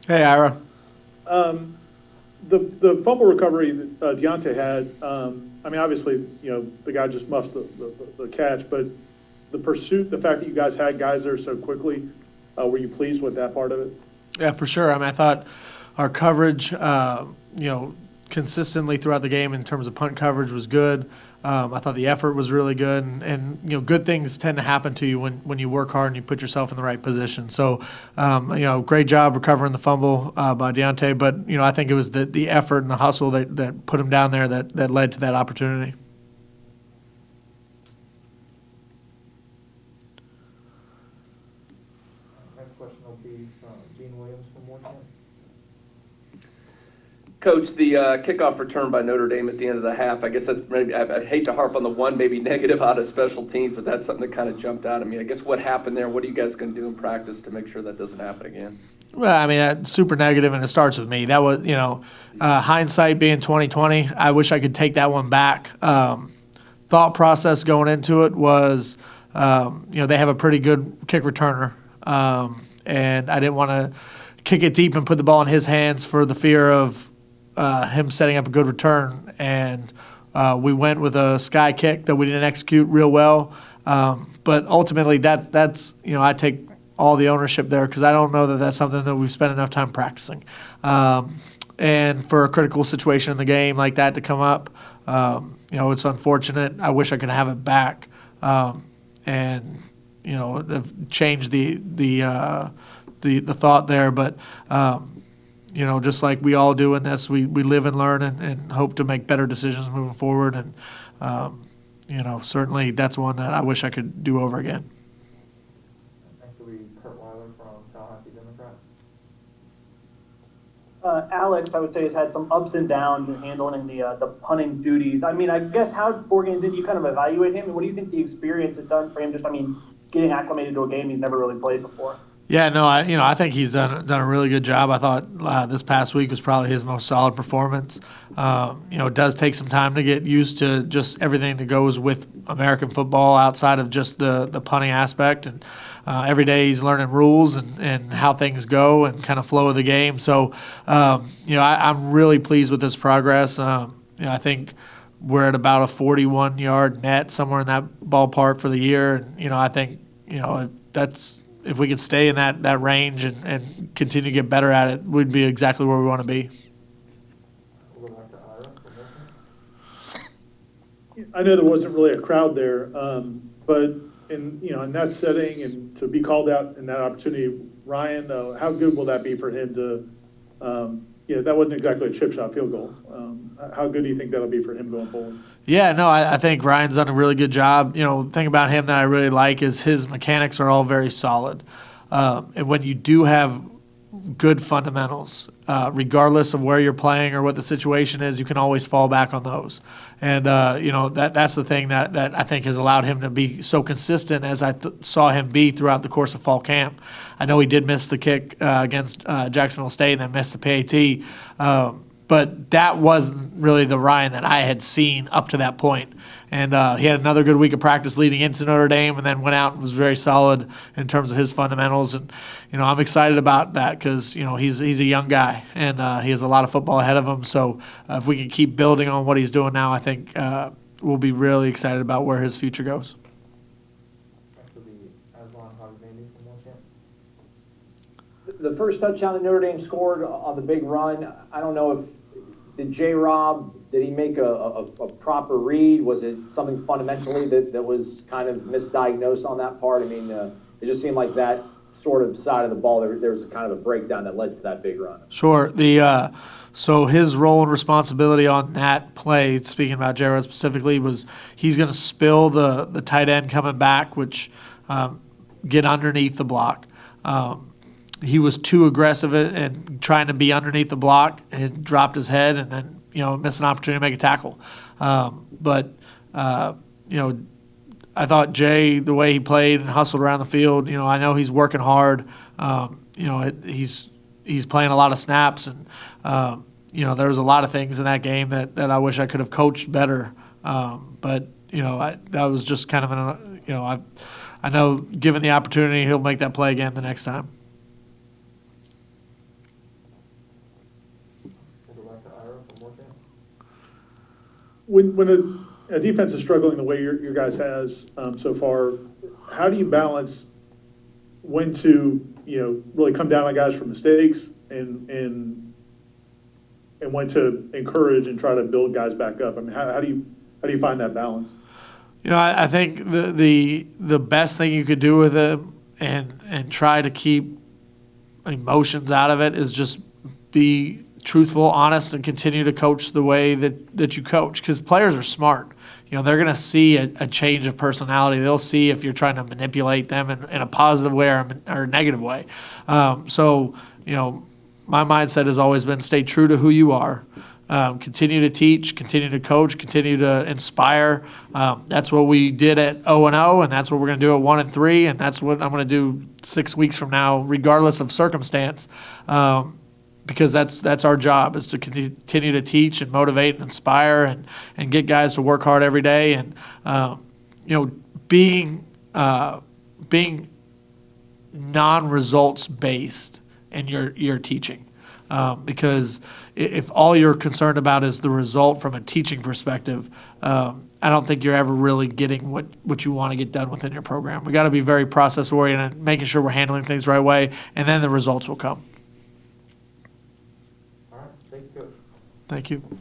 Hey, Ira. Um, the fumble recovery that Deontay had, I mean, obviously, the guy just muffs the catch, but the pursuit, the fact that you guys had guys there so quickly, were you pleased with that part of it? Yeah, for sure. I mean, I thought our coverage, consistently throughout the game in terms of punt coverage was good. I thought the effort was really good, and good things tend to happen to you when you work hard and you put yourself in the right position. So, great job recovering the fumble by Deontay, but I think it was the effort and the hustle that put him down there that led to that opportunity. Next question will be from Gene Williams from Moortown. Coach, the kickoff return by Notre Dame at the end of the half, I guess that's maybe, I hate to harp on the one maybe negative out of special teams, but that's something that kind of jumped out at me. I guess what happened there, what are you guys going to do in practice to make sure that doesn't happen again? Well, I mean, that's super negative, and it starts with me. That was, hindsight being 2020. I wish I could take that one back. Thought process going into it was, they have a pretty good kick returner, and I didn't want to kick it deep and put the ball in his hands for the fear of him setting up a good return. And we went with a sky kick that we didn't execute real well. But ultimately, that's I take all the ownership there because I don't know that that's something that we've spent enough time practicing. And for a critical situation in the game like that to come up, it's unfortunate. I wish I could have it back and change the thought there. But just like we all do in this, we live and learn and hope to make better decisions moving forward. And certainly that's one that I wish I could do over again. Next will be Kurt Weiler from Tallahassee Democrat. Alex, I would say, has had some ups and downs in handling the punting duties. I mean, I guess how 4 games in, you kind of evaluate him, and what do you think the experience has done for him? Getting acclimated to a game he's never really played before. Yeah, no, I think he's done a really good job. I thought this past week was probably his most solid performance. It does take some time to get used to just everything that goes with American football outside of just the punting aspect. And every day he's learning rules and how things go and kind of flow of the game. So, I'm really pleased with this progress. I think we're at about a 41-yard net, somewhere in that ballpark for the year. And, I think, if we could stay in that range and continue to get better at it, we'd be exactly where we want to be. We'll go back to Ira for Moortown. I know there wasn't really a crowd there, but in that setting and to be called out in that opportunity, Ryan, how good will that be for him to, that wasn't exactly a chip shot field goal. How good do you think that'll be for him going forward? Yeah, no, I think Ryan's done a really good job. The thing about him that I really like is his mechanics are all very solid. And when you do have good fundamentals, regardless of where you're playing or what the situation is, you can always fall back on those. And, that's the thing that I think has allowed him to be so consistent as I saw him be throughout the course of fall camp. I know he did miss the kick against Jacksonville State and then missed the PAT. But that wasn't really the Ryan that I had seen up to that point. And he had another good week of practice leading into Notre Dame and then went out and was very solid in terms of his fundamentals. And, I'm excited about that because, he's a young guy and he has a lot of football ahead of him. So if we can keep building on what he's doing now, I think we'll be really excited about where his future goes. Next will be Aslan Hogmandy from Moortown. The first touchdown that Notre Dame scored on the big run, I don't know if did J-Rob, did he make a proper read? Was it something fundamentally that was kind of misdiagnosed on that part? I mean, it just seemed like that sort of side of the ball, there was a kind of a breakdown that led to that big run. Sure. So his role and responsibility on that play, speaking about J-Rob specifically, was he's going to spill the tight end coming back, which get underneath the block. He was too aggressive and trying to be underneath the block and dropped his head and then, missed an opportunity to make a tackle. But I thought Jay, the way he played and hustled around the field, I know he's working hard. He's playing a lot of snaps and, there was a lot of things in that game that I wish I could have coached better. But that was just kind of I know given the opportunity, he'll make that play again the next time. back to Ira for more chance. When a defense is struggling the way your guys has so far, how do you balance when to really come down on guys for mistakes and when to encourage and try to build guys back up? I mean, how do you find that balance? I think the best thing you could do with it and try to keep emotions out of it is just be truthful, honest, and continue to coach the way that you coach, because players are smart. They're going to see a change of personality. They'll see if you're trying to manipulate them in a positive way or a negative way. So my mindset has always been stay true to who you are. Continue to teach, continue to coach, continue to inspire. That's what we did at 0-0, and that's what we're going to do at 1-3, and that's what I'm going to do 6 weeks from now, regardless of circumstance. Because that's our job, is to continue to teach and motivate and inspire and get guys to work hard every day, and being non-results based in your teaching, because if all you're concerned about is the result from a teaching perspective, I don't think you're ever really getting what you want to get done within your program. We got to be very process oriented, making sure we're handling things the right way, and then the results will come. All right, thanks, Coach. Thank you.